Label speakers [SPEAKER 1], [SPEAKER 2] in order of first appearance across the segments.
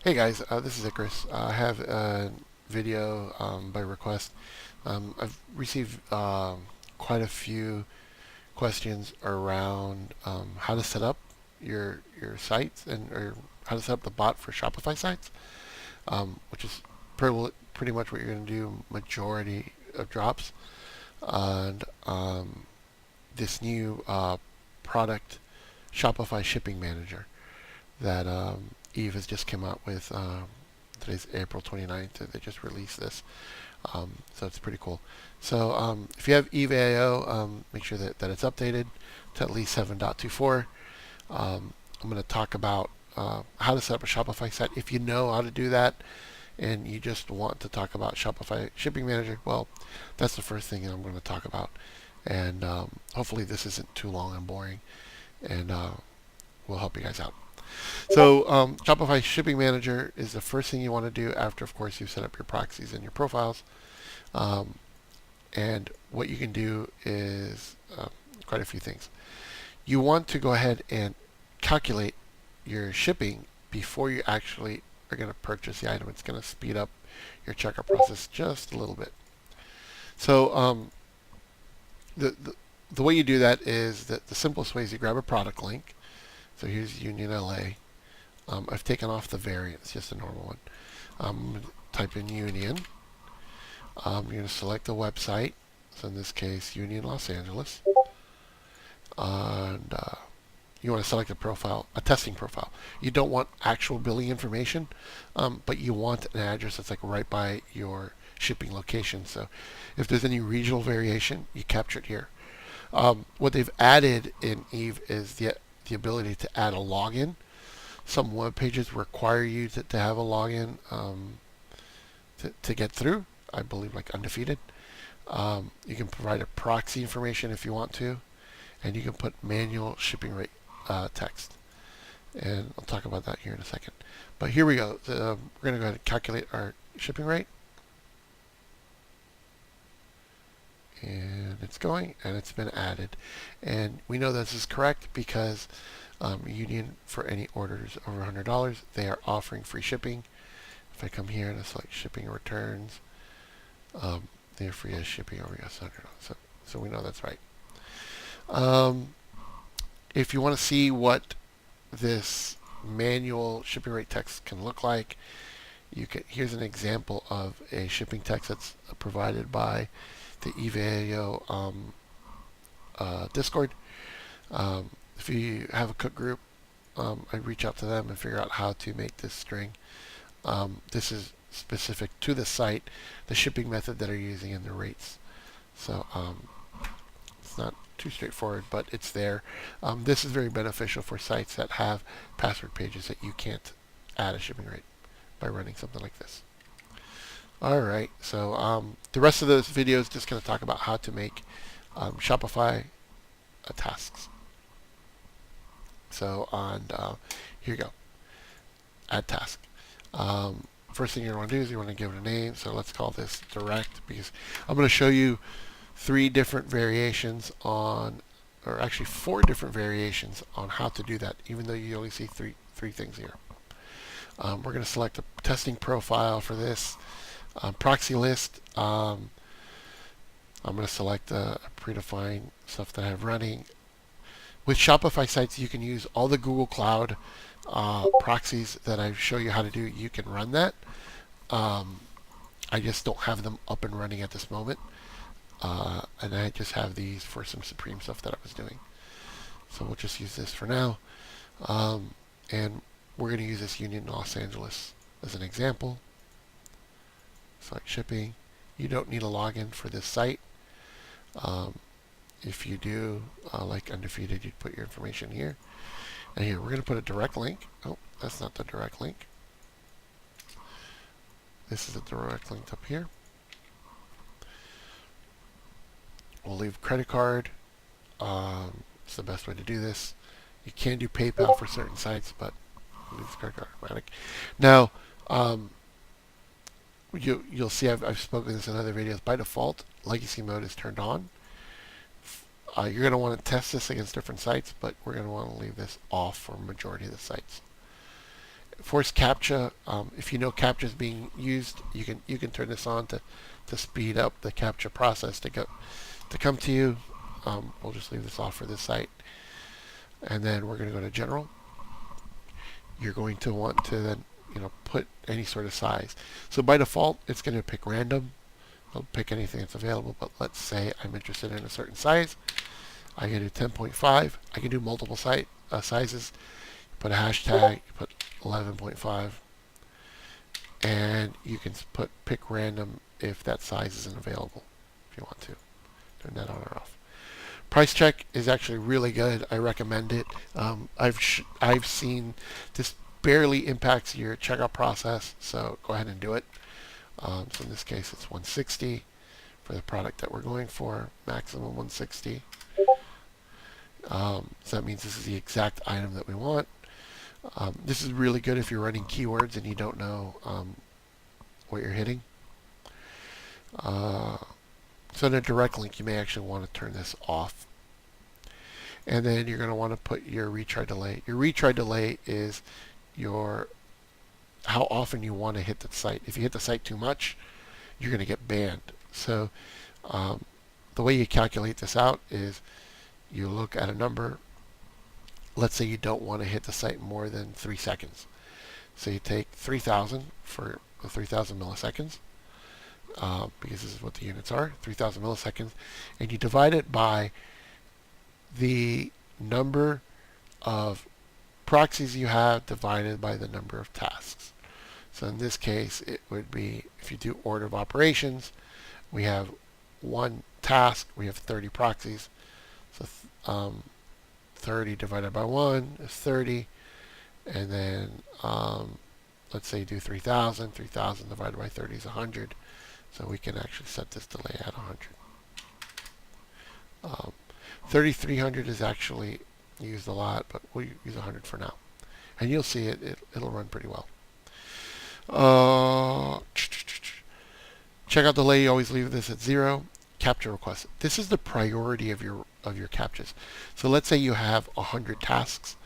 [SPEAKER 1] Hey guys, this is Icharis. I have a video by request. I've received quite a few questions around how to set up your sites or how to set up the bot for Shopify sites, which is pretty much what you're going to do majority of drops. And this new product, Shopify Shipping Manager, that Eve has just come out with. Today's April 29th. They just released this. So it's pretty cool. So if you have Eve AIO, make sure that it's updated to at least 7.24. I'm going to talk about how to set up a Shopify site. If you know how to do that and you just want to talk about Shopify Shipping Manager, well, that's the first thing I'm going to talk about. And hopefully this isn't too long and boring, and we'll help you guys out. So Shopify Shipping Manager is the first thing you want to do after, of course, you've set up your proxies and your profiles. And what you can do is quite a few things. You want to go ahead and calculate your shipping before you actually are going to purchase the item. It's going to speed up your checkout process just a little bit. So the way you do that is that the simplest way is you grab a product link. So here's Union LA. I've taken off the variant, just a normal one. I'm going to type in Union. You're going to select the website. So in this case, Union Los Angeles. And you want to select a profile, a testing profile. You don't want actual billing information, but you want an address that's like right by your shipping location. So if there's any regional variation, you capture it here. What they've added in Eve is the ability to add a login. Some web pages require you to have a login to get through. I believe like Undefeated. You can provide a proxy information if you want to, and you can put manual shipping rate text. And I'll talk about that here in a second. But here we go. We're going to go ahead and calculate our shipping rate. And it's going, and it's been added. And we know this is correct because Union, for any orders over $100, they are offering free shipping. If I come here and I select shipping and returns, they're free as shipping over $100. So we know that's right. If you want to see what this manual shipping rate text can look like, here's an example of a shipping text that's provided by the EVAO Discord. If you have a cook group, I reach out to them and figure out how to make this string. This is specific to the site, the shipping method that they're using, and the rates. So it's not too straightforward, but it's there. This is very beneficial for sites that have password pages that you can't add a shipping rate by running something like this. Alright, so the rest of this video is just going to talk about how to make Shopify tasks. So here you go, add task. First thing you want to do is you want to give it a name. So let's call this direct, because I'm going to show you 3 different variations on, or actually 4 different variations on how to do that, even though you only see three things here. We're going to select a testing profile for this. Proxy list, I'm going to select a predefined stuff that I have running. With Shopify sites, you can use all the Google Cloud proxies that I show you how to do. You can run that. I just don't have them up and running at this moment. And I just have these for some Supreme stuff that I was doing. So we'll just use this for now. And we're going to use this Union Los Angeles as an example. Select shipping. You don't need a login for this site. If you do, like Undefeated, you'd put your information here. And here, we're going to put a direct link. Oh, that's not the direct link. This is a direct link up here. We'll leave credit card. It's the best way to do this. You can do PayPal for certain sites, but leave the credit card automatic. Now, you'll see I've spoken this in other videos. By default, legacy mode is turned on. You're going to want to test this against different sites, but we're going to want to leave this off for majority of the sites. Force CAPTCHA. If you know CAPTCHA is being used, you can turn this on to speed up the CAPTCHA process to come to you. We'll just leave this off for this site, and then we're going to go to General. You're going to want to then put any sort of size. So by default, it's going to pick random. I'll pick anything that's available, but let's say I'm interested in a certain size. I can do 10.5. I can do multiple sizes. Put a hashtag, you put 11.5, and you can pick random if that size isn't available, if you want to. Turn that on or off. Price check is actually really good. I recommend it. I've seen this barely impacts your checkout process, so go ahead and do it. So in this case, it's 160 for the product that we're going for, maximum 160. So that means this is the exact item that we want. This is really good if you're running keywords and you don't know what you're hitting. So in a direct link, you may actually want to turn this off. And then you're going to want to put your retry delay. Your retry delay is how often you want to hit the site. If you hit the site too much, you're going to get banned. So the way you calculate this out is you look at a number. Let's say you don't want to hit the site more than 3 seconds. So you take 3,000 for the 3,000 milliseconds, because this is what the units are, 3,000 milliseconds, and you divide it by the number of proxies you have divided by the number of tasks. So in this case, it would be, if you do order of operations, we have one task, we have 30 proxies. So 30 divided by 1 is 30. And then let's say you do 3,000. 3,000 divided by 30 is 100. So we can actually set this delay at 100. 3,300 is actually used a lot, but we'll use 100 for now. And you'll see it'll run pretty well. Checkout delay, you always leave this at 0. CAPTCHA request. This is the priority of your CAPTCHAs. So let's say you have 100 tasks.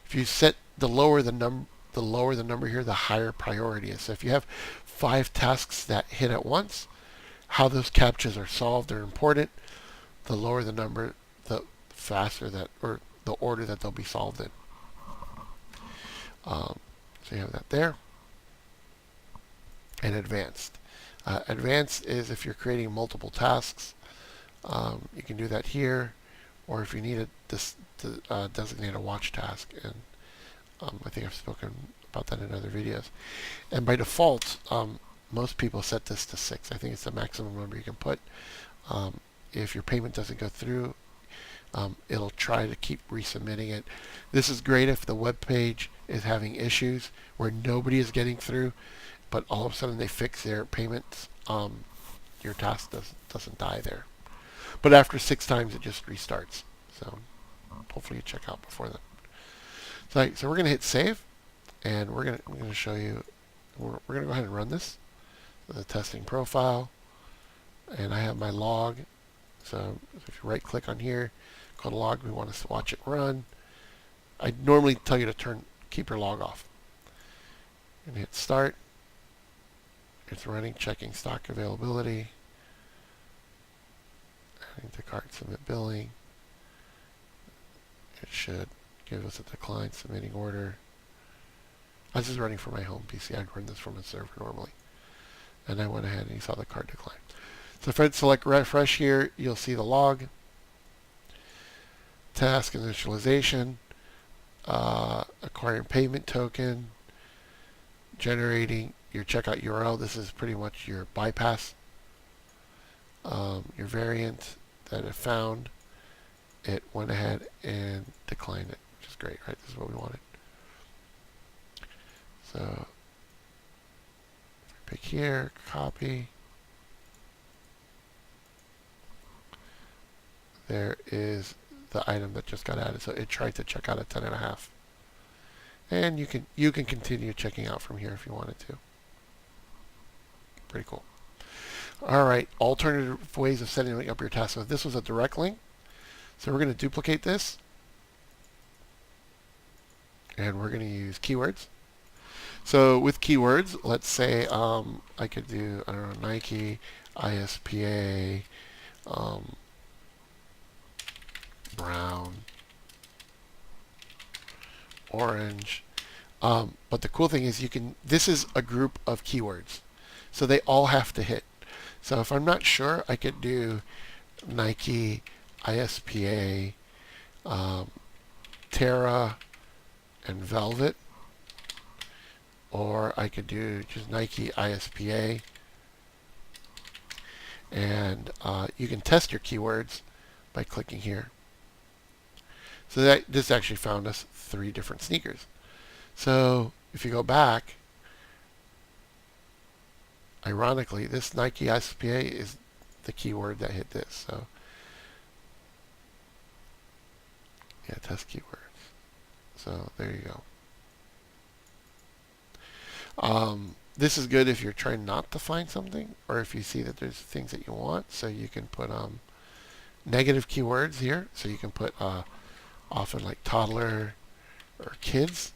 [SPEAKER 1] If you set the lower the number here, the higher priority is. So if you have 5 tasks that hit at once, how those CAPTCHAs are solved are important. The lower the number, the faster or the order that they'll be solved in. So you have that there. And advanced. Advanced is if you're creating multiple tasks. You can do that here, or if you need to designate a watch task. And I think I've spoken about that in other videos. And by default, most people set this to 6. I think it's the maximum number you can put. If your payment doesn't go through, it'll try to keep resubmitting it. This is great if the web page is having issues where nobody is getting through, but all of a sudden they fix their payments. Your task doesn't die there. But after 6 times, it just restarts. So hopefully you check out before then. So we're going to hit save, and we're going to show you. We're going to go ahead and run this. The testing profile, and I have my log. So if you right click on here, go to log, we want to watch it run. I normally tell you to keep your log off. And hit start. It's running, checking stock availability. Adding to cart, submit billing. It should give us a decline, submitting order. This is running from my home PC. I'd run this from a server normally. And I went ahead and you saw the cart decline. So if I select refresh here, you'll see the log, task initialization, acquiring payment token, generating your checkout URL. This is pretty much your bypass. Your variant that it found, it went ahead and declined it, which is great, right? This is what we wanted. So pick here, copy. There is the item that just got added. So it tried to check out at 10.5. And you can continue checking out from here if you wanted to. Pretty cool. All right, alternative ways of setting up your task. So this was a direct link. So we're going to duplicate this. And we're going to use keywords. So with keywords, let's say I could do, I don't know, Nike, ISPA, um, brown, orange. But the cool thing is this is a group of keywords. So they all have to hit. So if I'm not sure, I could do Nike, ISPA, Terra, and Velvet. Or I could do just Nike, ISPA. And you can test your keywords by clicking here. So this actually found us 3 different sneakers. So if you go back, ironically, this Nike ISPA is the keyword that hit this. So yeah, test keywords. So there you go. This is good if you're trying not to find something, or if you see that there's things that you want. So you can put negative keywords here. So you can put often like toddler or kids.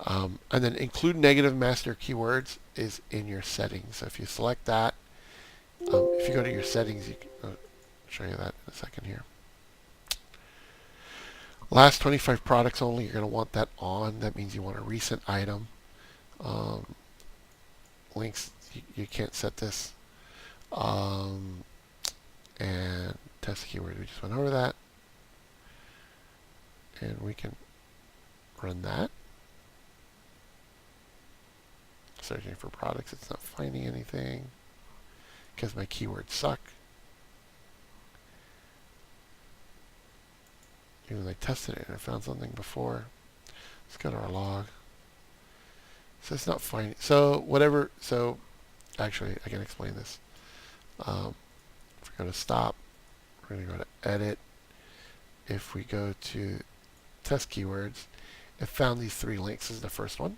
[SPEAKER 1] And then include negative master keywords is in your settings. So if you select that, if you go to your settings, you can I'll show you that in a second here. Last 25 products only, you're going to want that on. That means you want a recent item. Links, you can't set this. And test keyword, we just went over that. And we can run that. Searching for products, it's not finding anything because my keywords suck. Even though I tested it and I found something before. Let's go to our log. So it's not finding. So whatever. So actually, I can explain this. If we go to stop, we're going to go to edit. If we go to test keywords, it found these 3 links. This is the first one.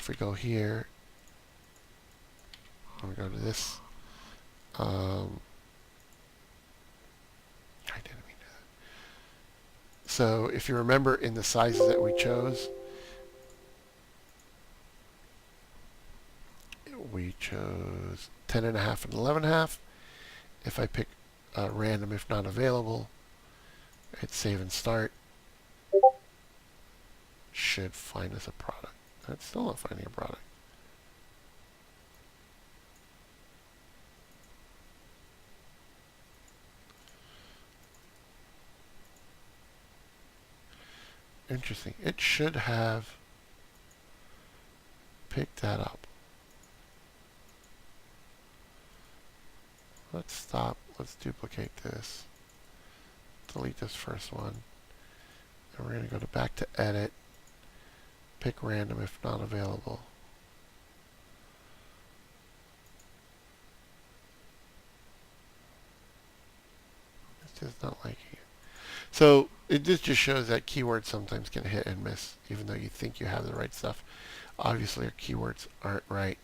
[SPEAKER 1] If we go here, and we go to this, I didn't mean that. So if you remember in the sizes that we chose, we chose 10.5 and 11.5. If I pick random if not available, hit save and start, should find us a product. It's still not finding a product. Interesting. It should have picked that up. Let's stop. Let's duplicate this. Delete this first one. And we're going to go back to edit. Pick random if not available. It's just not liking it. So this just shows that keywords sometimes can hit and miss, even though you think you have the right stuff. Obviously, your keywords aren't right.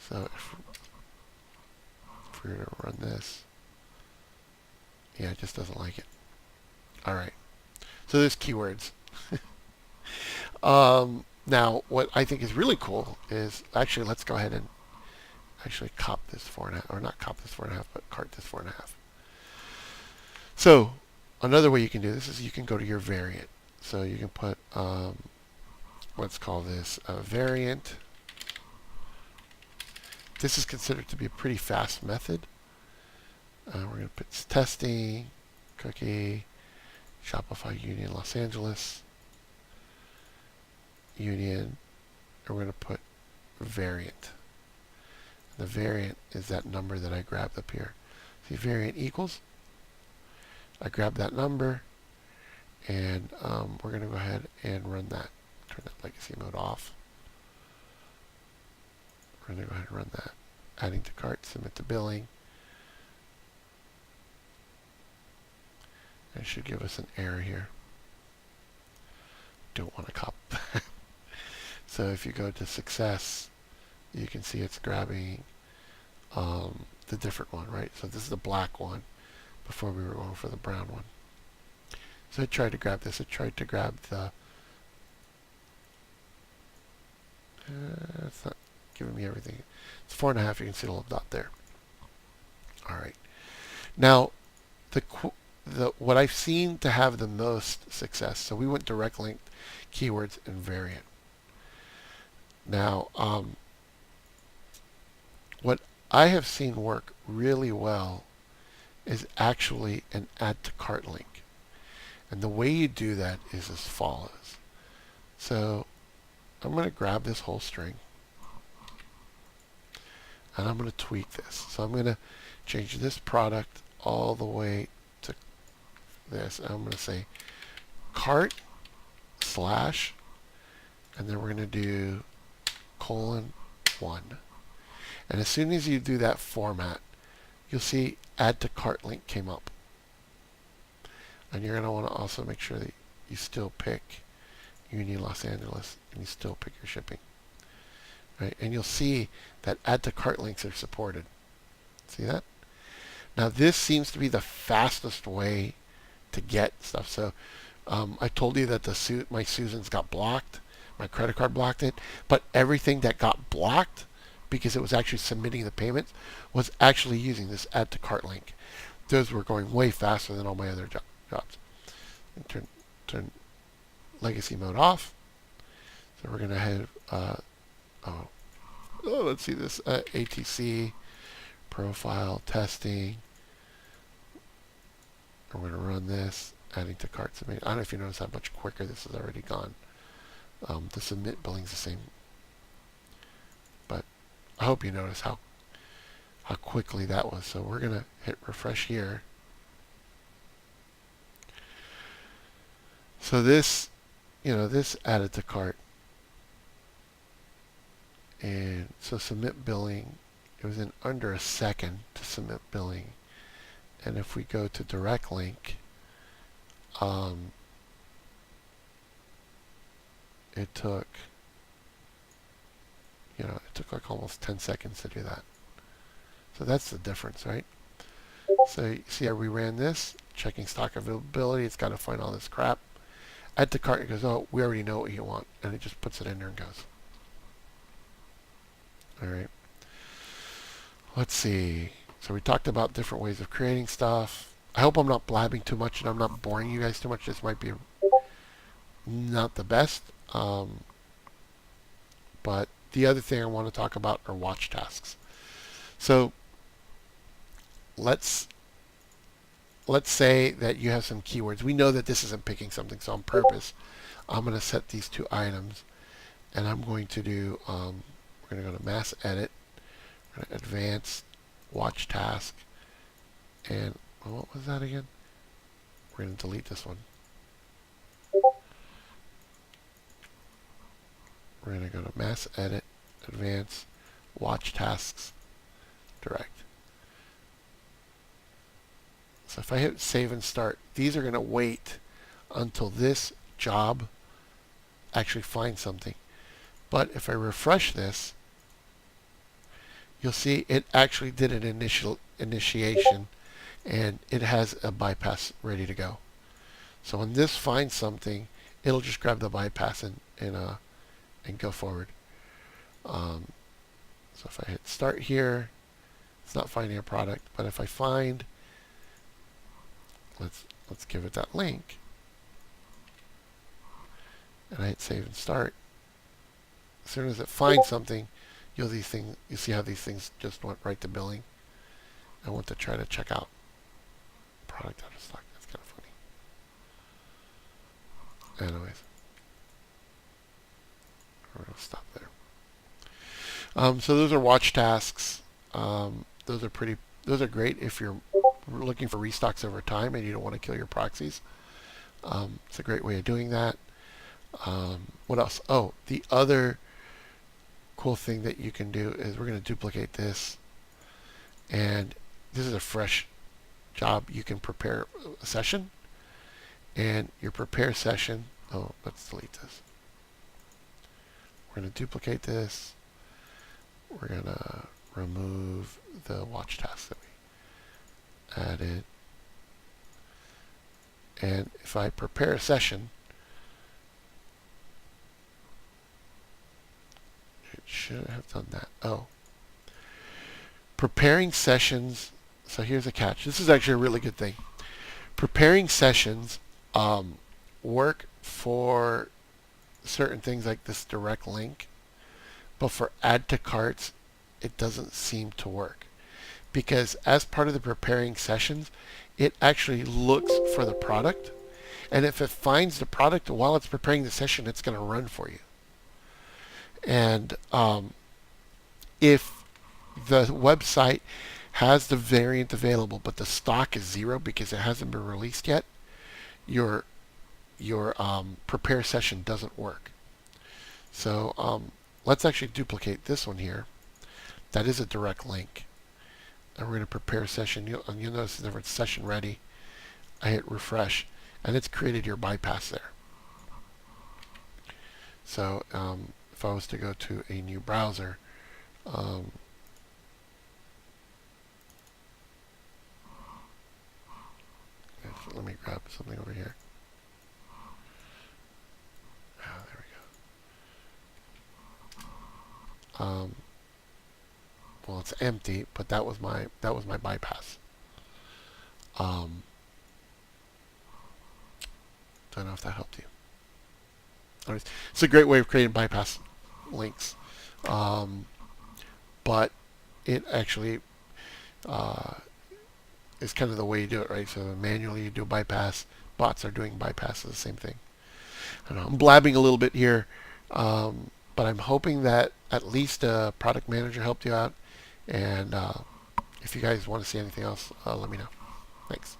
[SPEAKER 1] So if we were to run this, yeah, it just doesn't like it. All right. So there's keywords. Now, what I think is really cool is actually let's go ahead and actually cop this 4.5, or not cop this 4.5, but cart this 4.5. So another way you can do this is you can go to your variant. So you can put let's call this a variant. This is considered to be a pretty fast method. We're going to put testing, cookie, Shopify Union Los Angeles, Union, and we're going to put variant. The variant is that number that I grabbed up here. See, variant equals. I grab that number, and we're going to go ahead and run that. Turn that legacy mode off. We're going to go ahead and run that. Adding to cart, submit to billing. It should give us an error here. Don't want to copy that. So if you go to success, you can see it's grabbing the different one, right? So this is the black one before we were going for the brown one. So it tried to grab this. It tried to grab the me everything. It's 4.5. You can see the little dot there. All right. Now, what I've seen to have the most success, so we went direct linked keywords and variant. Now, what I have seen work really well is actually an add to cart link. And the way you do that is as follows. So I'm going to grab this whole string and I'm going to tweak this. So I'm going to change this product all the way to this. And I'm going to say cart slash, and then we're going to do :1. And as soon as you do that format, you'll see add to cart link came up. And you're going to want to also make sure that you still pick Uni Los Angeles and you still pick your shipping. Right? And you'll see that add to cart links are supported. See that? Now this seems to be the fastest way to get stuff. So I told you that my Susan's got blocked. My credit card blocked it. But everything that got blocked, because it was actually submitting the payments, was actually using this add to cart link. Those were going way faster than all my other jobs. And turn legacy mode off. So we're going to have, let's see this, ATC, profile, testing. We're going to run this, adding to cart submit. I don't know if you notice how much quicker this has already gone. The submit billing's the same. But I hope you notice how quickly that was. So we're going to hit refresh here. So this, this added to cart. And so submit billing, it was in under a second to submit billing. And if we go to direct link, it took like almost 10 seconds to do that. So that's the difference, right? So you see how we ran this, checking stock availability, it's got to find all this crap. Add to cart, it goes, oh, we already know what you want. And it just puts it in there and goes. All right. Let's see. So we talked about different ways of creating stuff. I hope I'm not blabbing too much and I'm not boring you guys too much. This might be not the best. But the other thing I want to talk about are watch tasks. So let's say that you have some keywords. We know that this isn't picking something, so on purpose, I'm going to set these two items, and I'm going to do, we're going to go to mass edit, we're going to advanced watch task, and what was that again? We're going to delete this one. We're going to go to mass edit, advanced watch tasks, direct. So if I hit save and start, these are going to wait until this job actually finds something. But if I refresh this, you'll see it actually did an initiation and it has a bypass ready to go. So when this finds something, it'll just grab the bypass and go forward. So if I hit start here, it's not finding a product, but if I find, let's give it that link, and I hit save and start. As soon as it finds something, you see how these things just went right to billing. I want to try to check out product out of stock. That's kind of funny. Anyways, we're going to stop there. So those are watch tasks. Those are great if you're looking for restocks over time and you don't want to kill your proxies. It's a great way of doing that. What else? Oh, the other cool thing that you can do is we're going to duplicate this, and this is a fresh job. You can prepare a session, and your prepare session, let's delete this. We're going to duplicate this. We're going to remove the watch task that we added. And if I prepare a session, it should have done that. Oh. Preparing sessions. So here's a catch. This is actually a really good thing. Preparing sessions work for certain things like this direct link, but for add to carts, it doesn't seem to work. Because as part of the preparing sessions, it actually looks for the product. And if it finds the product while it's preparing the session, it's going to run for you. And if the website has the variant available, but the stock is 0 because it hasn't been released yet, your prepare session doesn't work. So let's actually duplicate this one here. That is a direct link. And we're going to prepare session. You'll notice the difference. Session ready. I hit refresh, and it's created your bypass there. So if I was to go to a new browser, let me grab something over here. Oh, there we go. Well, it's empty, but that was my bypass. Don't know if that helped you. Anyways, it's a great way of creating bypass links, but it actually is kind of the way you do it, right? So manually you do bypass. Bots are doing bypass, the same thing. I don't know, I'm blabbing a little bit here, but I'm hoping that at least a product manager helped you out. And if you guys want to see anything else, let me know. Thanks.